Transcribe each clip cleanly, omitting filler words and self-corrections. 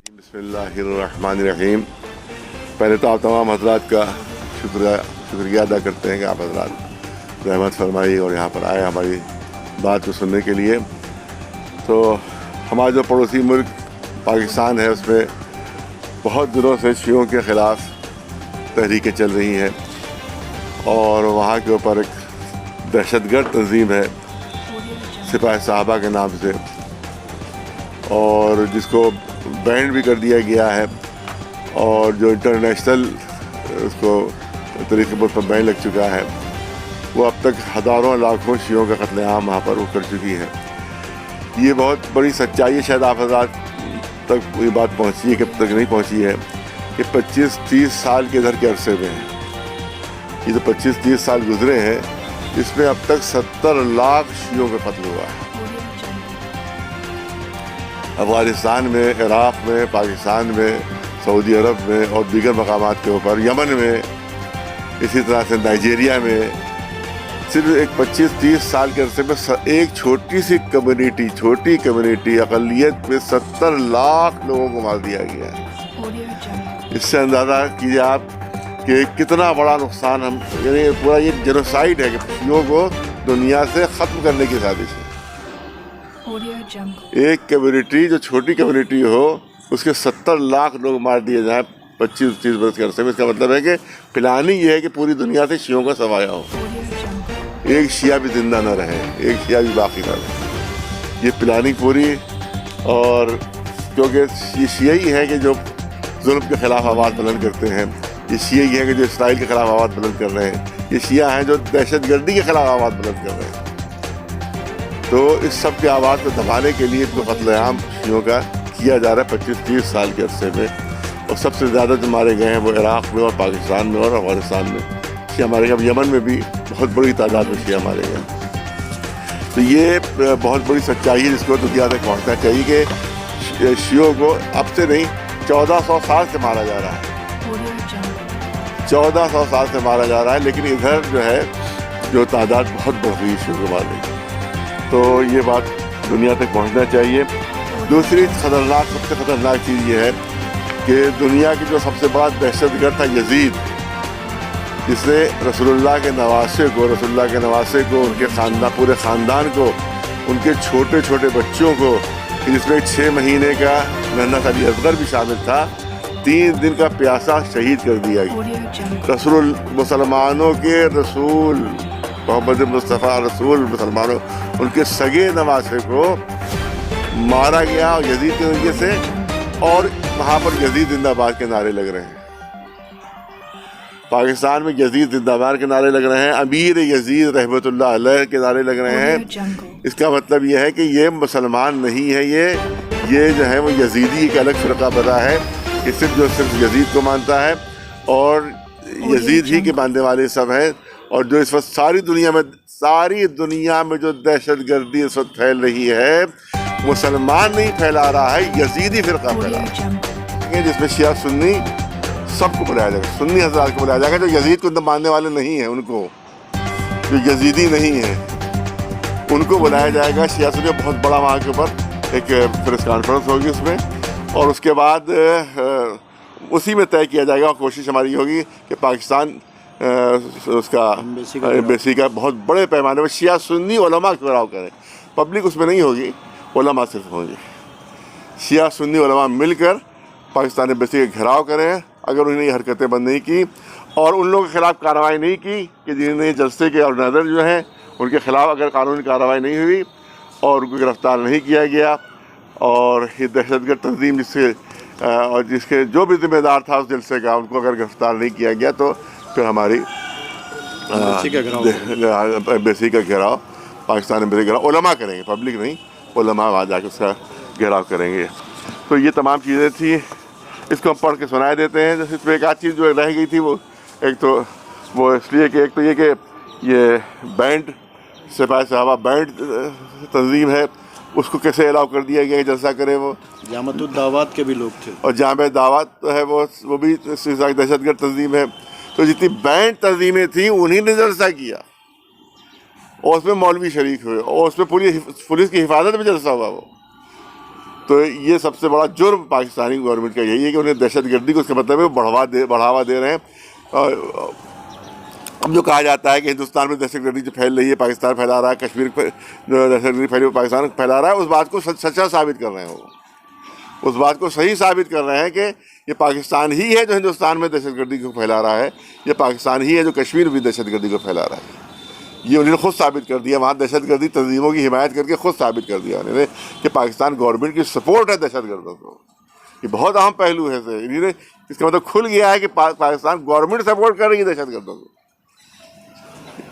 بسم اللہ الرحمن الرحیم. پہلے تو آپ تمام حضرات کا شکریہ ادا کرتے ہیں کہ آپ حضرات رحمت فرمائی اور یہاں پر آئے ہماری بات کو سننے کے لیے. تو ہمارا جو پڑوسی ملک پاکستان ہے اس میں بہت دنوں سے شیعوں کے خلاف تحریکیں چل رہی ہیں اور وہاں کے اوپر ایک دہشت گرد تنظیم ہے سپاہ صحابہ کے نام سے، اور جس کو بینڈ بھی کر دیا گیا ہے، اور جو انٹرنیشنل اس کو طریقے پر بین لگ چکا ہے. وہ اب تک ہزاروں لاکھوں شیعوں کا قتل عام وہاں پر وہ کر چکی ہے. یہ بہت بڑی سچائی ہے، شاید آپ حضرات تک یہ بات پہنچی ہے کہ اب تک نہیں پہنچی ہے کہ 25-30 سال کے ادھر کے عرصے میں یہ جو 25-30 سال گزرے ہیں اس میں اب تک 70 لاکھ شیعوں کا قتل ہوا ہے. افغانستان میں، عراق میں، پاکستان میں، سعودی عرب میں اور دیگر مقامات کے اوپر، یمن میں، اسی طرح سے نائجیریا میں، صرف ایک 25-30 سال کے عرصے میں ایک چھوٹی سی کمیونٹی اقلیت میں 70 لاکھ لوگوں کو مار دیا گیا ہے. اس سے اندازہ کیجیے آپ کہ کتنا بڑا نقصان یعنی پورا یہ جینوسائیڈ ہے کہ شیعوں کو دنیا سے ختم کرنے کی سازش ہے. ایک کمیونٹی جو چھوٹی کمیونٹی ہو اس کے 70 لاکھ لوگ مار دیے جائیں 25-30 برس کے عرصے میں. اس کا مطلب ہے کہ پلاننگ یہ ہے کہ پوری دنیا سے شیعوں کا سفایا ہو، ایک شیعہ بھی زندہ نہ رہے، ایک شیعہ بھی باقی نہ رہے. یہ پلاننگ پوری، اور کیونکہ یہ شیعہ ہی ہے کہ جو ظلم کے خلاف آواز بلند کرتے ہیں، یہ شیعہ ہی ہے کہ جو اسرائیل کے خلاف آواز بلند کر رہے ہیں، یہ شیعہ ہیں جو دہشت گردی کے خلاف آواز بلند کر رہے ہیں. تو اس سب کی آواز کو دبانے کے لیے تو قتل عام شیعوں کا کیا جا رہا ہے 25-30 سال کے عرصے میں. اور سب سے زیادہ جو مارے گئے ہیں وہ عراق میں اور پاکستان میں اور افغانستان میں شیعہ مارے گئے. اب یمن میں بھی بہت بڑی تعداد میں شیعہ مارے گئے. تو یہ بہت بڑی سچائی ہے جس کو دنیا تک پہنچنا چاہیے کہ شیعوں کو اب سے نہیں 1400 سال سے مارا جا رہا ہے، 1400 سال سے مارا جا رہا ہے. لیکن ادھر جو ہے جو تعداد بہت بڑھ گئی شیعوں کو مارنے کی. تو یہ بات دنیا تک پہنچنا چاہیے. دوسری خطرناک، سب سے خطرناک چیز یہ ہے کہ دنیا کی جو سب سے بڑا دہشت گرد تھا یزید، جس نے رسول اللہ کے نواسے کو، ان کے خاندان، پورے خاندان کو، ان کے چھوٹے چھوٹے بچوں کو، جس میں 6 مہینے کا ننھا علی اصغر بھی شامل تھا، 3 دن کا پیاسا شہید کر دیا گیا. مسلمانوں کے رسول محمد مصطفیٰ رسول مسلمانوں، ان کے سگے نواسے کو مارا گیا اور یزید کے ذریعے سے، اور وہاں پر یزید زندہ باد کے نعرے لگ رہے ہیں. پاکستان میں یزید زندہ باد کے نعرے لگ رہے ہیں، امیر یزید رحمۃ اللہ علیہ کے نعرے لگ رہے ہیں. اس کا مطلب یہ ہے کہ یہ مسلمان نہیں ہے، یہ جو ہے وہ یزیدی ایک الگ فرقہ بنا ہے کہ صرف یزید کو مانتا ہے، اور یزید ہی کے ماننے والے سب ہیں. اور جو اس وقت ساری دنیا میں جو دہشت گردی اس وقت پھیل رہی ہے، مسلمان نہیں پھیلا رہا ہے، یزیدی فرقہ پھیلا رہا ہے، جس میں شیعہ سنی سب کو بلایا جائے گا، سنی حضرات کو بلایا جائے گا. جو یزید کو ماننے والے نہیں ہیں، ان کو جو یزیدی نہیں ہیں ان کو بلایا جائے گا. شیعہ سنی بہت بڑا وہاں کے اوپر ایک پریس کانفرنس ہوگی اس میں، اور اس کے بعد اسی میں طے کیا جائے گا. اور کوشش ہماری یہ ہوگی کہ پاکستان اس کا ایمبیسی کا بہت بڑے پیمانے پر شیعہ سنی علماء کا گھیراؤ کریں. پبلک اس میں نہیں ہوگی، علماء صرف ہوں گے. شیعہ سنی علماء مل کر پاکستان ایمبیسی کا گھیراؤ کریں. اگر انہوں نے یہ حرکتیں بند نہیں کی اور ان لوگوں کے خلاف کارروائی نہیں کی کہ جنہوں نے جلسے کے آرگنائزر جو ہیں ان کے خلاف اگر قانونی کارروائی نہیں ہوئی اور ان کو گرفتار نہیں کیا گیا، اور یہ دہشت گرد تنظیم جس کے جو بھی ذمہ دار تھا اس جلسے کا، ان کو اگر گرفتار نہیں کیا گیا، تو پھر ہماری ایمبیسی کا گھیراؤ، پاکستان ایمبیسی کا گھیراؤ علماء کریں گے، پبلک نہیں، علماء وہاں جا کے اس کا گھیراؤ کریں گے. تو یہ تمام چیزیں تھیں، اس کو ہم پڑھ کے سنائے دیتے ہیں. اس میں ایک آدھ چیز جو رہ گئی تھی، وہ ایک تو وہ اس لیے کہ ایک تو یہ کہ یہ بینڈ سپاہ صحابہ بینڈ تنظیم ہے، اس کو کیسے الاؤ کر دیا گیا کہ جلسہ کرے. وہ جامعۃ الدعوات کے بھی لوگ تھے، اور جامع دعوت ہے وہ بھی دہشت گرد تنظیم ہے. تو جتنی بینڈ تنظیمیں تھیں انہی نے جلسہ کیا، اور اس میں مولوی شریک ہوئے، اور اس میں پوری پولیس کی حفاظت میں جلسہ ہوا. وہ تو یہ سب سے بڑا جرم پاکستانی گورنمنٹ کا یہی ہے کہ انہیں دہشت گردی کو اس کا مطلب ہے بڑھاوا دے رہے ہیں. اب جو کہا جاتا ہے کہ ہندوستان میں دہشت گردی جو پھیل رہی ہے پاکستان پھیلا رہا ہے, کشمیر جو دہشت گردی پھیلی پاکستان پھیلا رہا ہے, اس بات کو سچا ثابت کر رہے ہیں. وہ اس بات کو صحیح ثابت کر رہے ہیں کہ یہ پاکستان ہی ہے جو ہندوستان میں دہشت گردی کو پھیلا رہا ہے, یہ پاکستان ہی ہے جو کشمیر میں دہشت گردی کو پھیلا رہا ہے. یہ انہوں نے خود ثابت کر دیا, وہاں دہشت گردی تنظیموں کی حمایت کر کے خود ثابت کر دیا انہوں نے کہ پاکستان گورنمنٹ کی سپورٹ ہے دہشت گردوں کو. یہ بہت اہم پہلو ہے. اس کا مطلب کھل گیا ہے کہ پاکستان گورنمنٹ سپورٹ کر رہی ہے دہشت گردوں کو.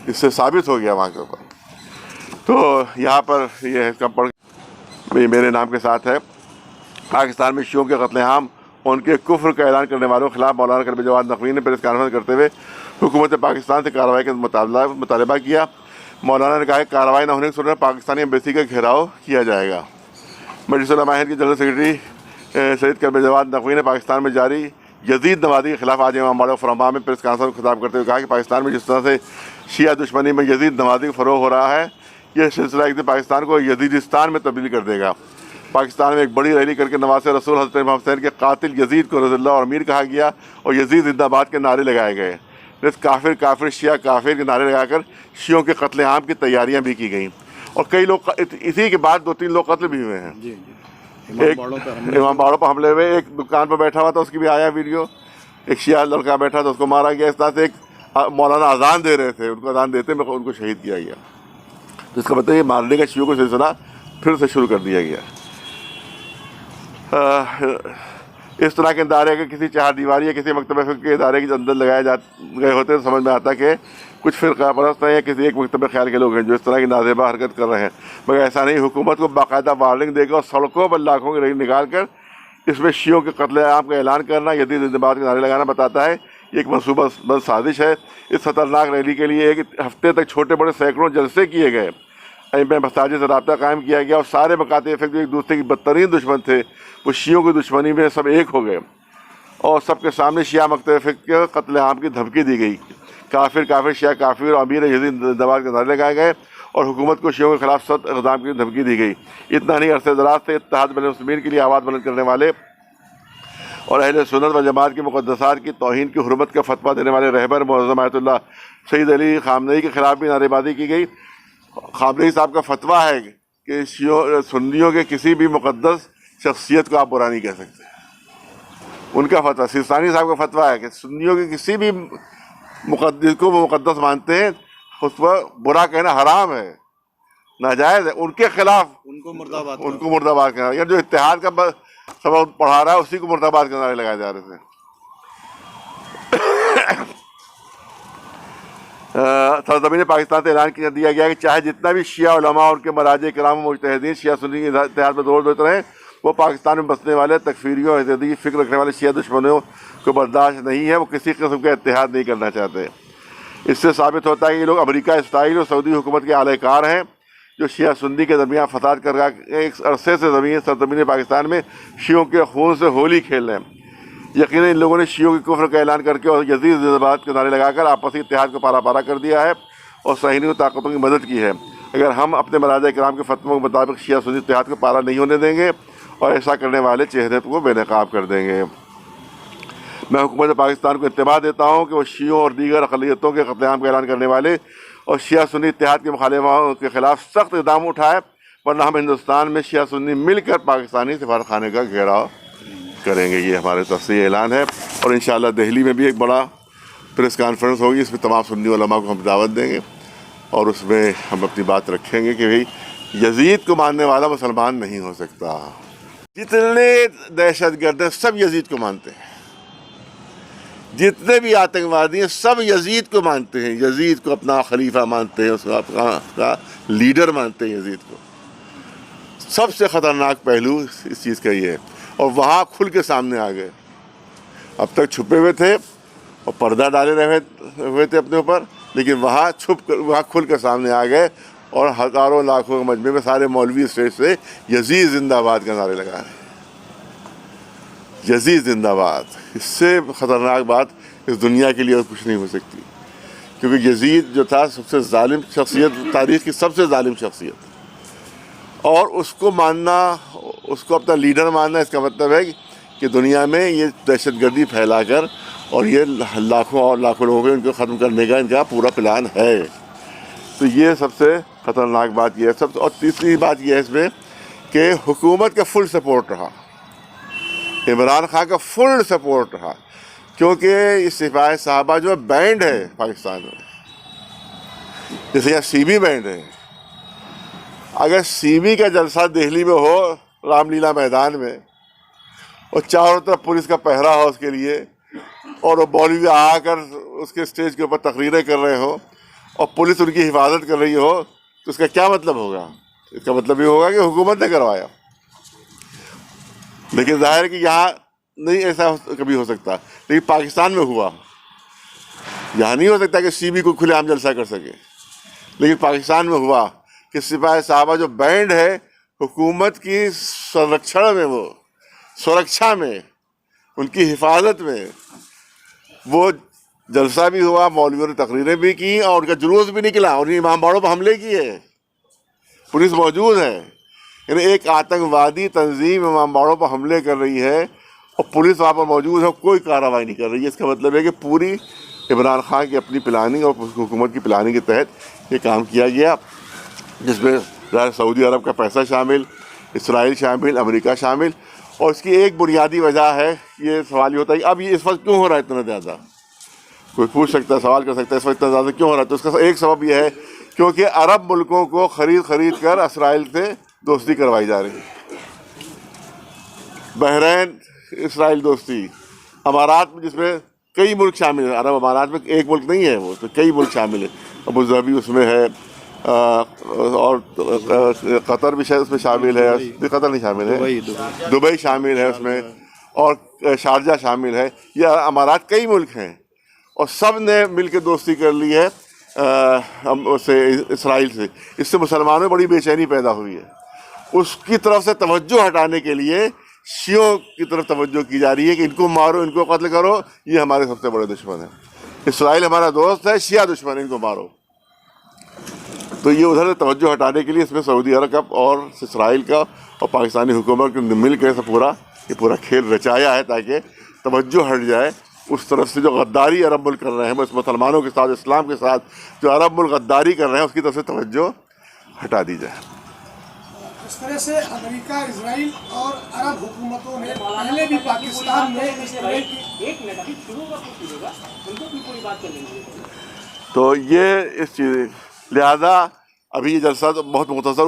اس سے ثابت ہو گیا وہاں کے اوپر. تو یہاں پر یہ پڑھ میرے نام کے ساتھ ہے, پاکستان میں شیعوں کے قتل عام اور ان کے کفر کا اعلان کرنے والوں کے خلاف مولانا کلب جواد نقوی نے پریس کانفرنس کرتے ہوئے حکومت پاکستان سے کارروائی کا مطالبہ کیا. مولانا نے کہا کہ کارروائی نہ ہونے کی صورت میں پاکستانی ایمبیسی کا گھیراؤ کیا جائے گا. مجلس علماء ہند کے جنرل سیکرٹری سید کلب جواد نقوی نے پاکستان میں جاری یزید نوازی کے خلاف آج امام باڑہ فرما میں پریس کانفرنس کو خطاب کرتے ہوئے کہا کہ پاکستان میں جس طرح سے شیعہ دشمنی میں یزید نوازی کا فروغ ہو رہا ہے, یہ سلسلہ ایک دن پاکستان کو یزیدستان میں تبدیل کر دے گا. پاکستان میں ایک بڑی ریلی کر کے نواز رسول حضرت امام حسین کے قاتل یزید کو رضی اللہ اور امیر کہا گیا اور یزید زندہ باد کے نعرے لگائے گئے. کافر کافر شیعہ کافر کے نعرے لگا کر شیعوں کے قتل عام کی تیاریاں بھی کی گئیں, اور کئی لوگ اسی کے بعد 2-3 لوگ قتل بھی ہوئے ہیں. ایک امام باڑوں پر حملے ہوئے, ایک دکان پر بیٹھا ہوا تھا اس کی بھی آیا ویڈیو, ایک شیعہ لڑکا بیٹھا تھا اس کو مارا گیا. اس طرح سے ایک مولانا اذان دے رہے تھے, ان کو اذان دیتے میں ان کو شہید کیا گیا. تو اس کا مطلب یہ مارنے کا شیعوں کا سلسلہ پھر سے شروع کر دیا گیا. اس طرح کے ادارے کے کسی چہار دیواری یا کسی مکتبہ فکر کے ادارے کے اندر لگائے گئے ہوتے تو سمجھ میں آتا کہ کچھ فرقہ پرست ہیں یا کسی ایک مکتبہ خیال کے لوگ ہیں جو اس طرح کی نازیبہ حرکت کر رہے ہیں. مگر ایسا نہیں, حکومت کو باقاعدہ وارننگ دے کر اور سڑکوں پر لاکھوں کی ریلی نکال کر اس میں شیعوں کے قتل عام کا اعلان کرنا, یزید زندہ باد کے نعرے لگانا بتاتا ہے یہ ایک منصوبہ بند سازش ہے. اس خطرناک ریلی کے لیے ایک ہفتے تک چھوٹے بڑے سینکڑوں جلسے کیے گئے, مساجد سے رابطہ قائم کیا گیا, اور سارے مکاتب فکر جو ایک دوسرے کی بدترین دشمن تھے وہ شیعوں کی دشمنی میں سب ایک ہو گئے, اور سب کے سامنے شیعہ مکتب فکر کے قتل عام کی دھمکی دی گئی. کافر کافر شیعہ کافر اور امیر یزید زندہ باد کے نعرے لگائے گئے, اور حکومت کو شیعوں کے خلاف سخت اقدام کی دھمکی دی گئی. اتنا نہیں, عرصے دراز سے اتحاد بین المسلمین کے لیے آواز بلند کرنے والے اور اہل سنت و جماعت کی مقدسات کی توہین کی حرمت کا فتویٰ دینے والے رہبر معظم آیت اللہ سید علی خامنئی کے خلاف بھی نعرے بازی کی گئی. خامنئی صاحب کا فتویٰ ہے کہ سنیوں کے کسی بھی مقدس شخصیت کو آپ برا نہیں کہہ سکتے. ان کا فتویٰ, سیستانی صاحب کا فتویٰ ہے کہ سنیوں کے کسی بھی مقدس کو وہ مقدس مانتے ہیں, اس پر برا کہنا حرام ہے, ناجائز ہے. ان کے خلاف ان کو مردہ آباد کہنا, یا جو اتحاد کا سبق پڑھا رہا ہے اسی کو مردہ آباد کے نعرے لگائے جا رہے تھے. سرزمین پاکستان سے اعلان کر دیا گیا کہ چاہے جتنا بھی شیعہ علماء اور ان کے مراجع کرام و مجتہدین شیعہ سنی کے اتحاد میں زور دیتے رہیں, وہ پاکستان میں بسنے والے تکفیریوں اور حدیث فکر رکھنے والے شیعہ دشمنوں کو برداشت نہیں ہے. وہ کسی قسم کا اتحاد نہیں کرنا چاہتے. اس سے ثابت ہوتا ہے کہ یہ لوگ امریکہ, اسرائیل اور سعودی حکومت کے اعلی کار ہیں جو شیعہ سنی کے درمیان فساد کر رہا ایک عرصے سے سرزمین پاکستان میں شیعوں کے خون سے ہولی کھیل رہے ہیں. یقیناً ان لوگوں نے شیعوں کے کفر کا اعلان کر کے اور یزید زندہ باد کے نعرے لگا کر آپسی اتحاد کو پارا پارا کر دیا ہے اور صہیونی طاقتوں کی مدد کی ہے. اگر ہم اپنے مراجع کرام کے فتووں کے مطابق شیعہ سنی اتحاد کو پارا نہیں ہونے دیں گے اور ایسا کرنے والے چہرے کو بے نقاب کر دیں گے. میں حکومت پاکستان کو انتباہ دیتا ہوں کہ وہ شیعوں اور دیگر اقلیتوں کے قتل عام کا اعلان کرنے والے اور شیعہ سنی اتحاد کے مخالفوں کے خلاف سخت اقدام اٹھائے, ورنہ ہم ہندوستان میں شیعہ سنی مل کر پاکستانی سفارت خانے کا گھیراؤ کریں گے. یہ ہمارے تفصیلی اعلان ہے, اور انشاءاللہ دہلی میں بھی ایک بڑا پریس کانفرنس ہوگی. اس میں تمام سنی علماء کو ہم دعوت دیں گے اور اس میں ہم اپنی بات رکھیں گے کہ بھئی یزید کو ماننے والا مسلمان نہیں ہو سکتا. جتنے دہشت گرد ہیں سب یزید کو مانتے ہیں, جتنے بھی آتنکوادی ہیں سب یزید کو مانتے ہیں, یزید کو اپنا خلیفہ مانتے ہیں, اس کو اپنا لیڈر مانتے ہیں یزید کو. سب سے خطرناک پہلو اس چیز کا یہ ہے, اور وہاں کھل کے سامنے آ گئے. اب تک چھپے ہوئے تھے اور پردہ ڈالے رہے ہوئے تھے اپنے اوپر, لیکن وہاں چھپ کر وہاں کھل کر سامنے آ گئے, اور ہزاروں لاکھوں کے مجمع میں سارے مولوی اسٹیج سے یزید زندہ باد کا نعرے لگا رہے ہیں. یزید زندہ باد, اس سے خطرناک بات اس دنیا کے لیے اور کچھ نہیں ہو سکتی, کیونکہ یزید جو تھا سب سے ظالم شخصیت, تاریخ کی سب سے ظالم شخصیت, اور اس کو ماننا, اس کو اپنا لیڈر ماننا، اس کا مطلب ہے کہ دنیا میں یہ دہشت گردی پھیلا کر اور یہ لاکھوں اور لاکھوں لوگوں کو ان کو ختم کرنے کا ان کا پورا پلان ہے۔ تو یہ سب سے خطرناک بات یہ ہے۔ اور تیسری بات یہ ہے اس میں کہ حکومت کا فل سپورٹ رہا، عمران خان کا فل سپورٹ رہا، کیونکہ یہ سپاہی صحابہ جو بینڈ ہے پاکستان میں، جیسے یہاں سی بی بینڈ ہے، اگر سی بی کا جلسہ دہلی میں ہو رام لیلا میدان میں اور چاروں طرف پولیس کا پہرا ہو اس کے لیے، اور وہ مولوی آ کر اس کے اسٹیج کے اوپر تقریریں کر رہے ہو اور پولیس ان کی حفاظت کر رہی ہو، تو اس کا کیا مطلب ہوگا؟ اس کا مطلب یہ ہوگا کہ حکومت نے کروایا۔ لیکن ظاہر ہے کہ یہاں نہیں ایسا کبھی ہو سکتا، لیکن پاکستان میں ہوا۔ یہاں نہیں ہو سکتا کہ سی بی کو کھلے عام جلسہ کر سکے، لیکن پاکستان میں ہوا کہ سپاہی صحابہ جو بینڈ ہے حکومت کی سرکشن میں، وہ سرکشا میں، ان کی حفاظت میں، وہ جلسہ بھی ہوا، مولویوں نے تقریریں بھی کی اور ان کا جلوس بھی نکلا، اور امام باڑوں پر حملے کیے، پولیس موجود ہے۔ یعنی ایک آتنکوادی تنظیم امام باڑوں پر حملے کر رہی ہے اور پولیس وہاں پر موجود ہے، کوئی کارروائی نہیں کر رہی ہے۔ اس کا مطلب ہے کہ پوری عمران خان کی اپنی پلاننگ اور حکومت کی پلاننگ کے تحت یہ کام کیا گیا، جس میں سعودی عرب کا پیسہ شامل، اسرائیل شامل، امریکہ شامل۔ اور اس کی ایک بنیادی وجہ ہے، یہ سوال یہ ہوتا ہے کہ اب یہ اس وقت کیوں ہو رہا ہے اتنا زیادہ؟ کوئی پوچھ سکتا ہے، سوال کر سکتا ہے اس وقت اتنا زیادہ کیوں ہو رہا ہے؟ تو اس کا ایک سبب یہ ہے کیونکہ عرب ملکوں کو خرید کر اسرائیل سے دوستی کروائی جا رہی ہے۔ بحرین اسرائیل دوستی، امارات میں جس میں کئی ملک شامل ہیں، عرب امارات میں ایک ملک نہیں ہے، وہ تو کئی ملک شامل ہیں، ابو ظبی اس میں ہے، اور قطر بھی شاید اس میں شامل ہے، قطر نہیں شامل ہے، دبئی شامل ہے اس میں، اور شارجہ شامل ہے۔ یہ امارات کئی ملک ہیں اور سب نے مل کے دوستی کر لی ہے اسرائیل سے۔ اس سے مسلمانوں میں بڑی بے چینی پیدا ہوئی ہے۔ اس کی طرف سے توجہ ہٹانے کے لیے شیعوں کی طرف توجہ کی جا رہی ہے کہ ان کو مارو، ان کو قتل کرو، یہ ہمارے سب سے بڑے دشمن ہیں۔ اسرائیل ہمارا دوست ہے، شیعہ دشمن ہے، ان کو مارو۔ تو یہ ادھر سے توجہ ہٹانے کے لیے اس میں سعودی عرب کا اور اسرائیل کا اور پاکستانی حکومت نے مل کے یہ پورا کھیل رچایا ہے، تاکہ توجہ ہٹ جائے اس طرف سے جو غداری عرب ملک کر رہے ہیں، بس مسلمانوں کے ساتھ، اسلام کے ساتھ جو عرب ملک غداری کر رہے ہیں، اس کی طرف سے توجہ ہٹا دی جائے۔ اس طرح سے امریکہ، اسرائیل اور عرب حکومتوں نے پہلے بھی پاکستان میں تو یہ اس چیز لہذا ابھی یہ جلسہ تو بہت مختصر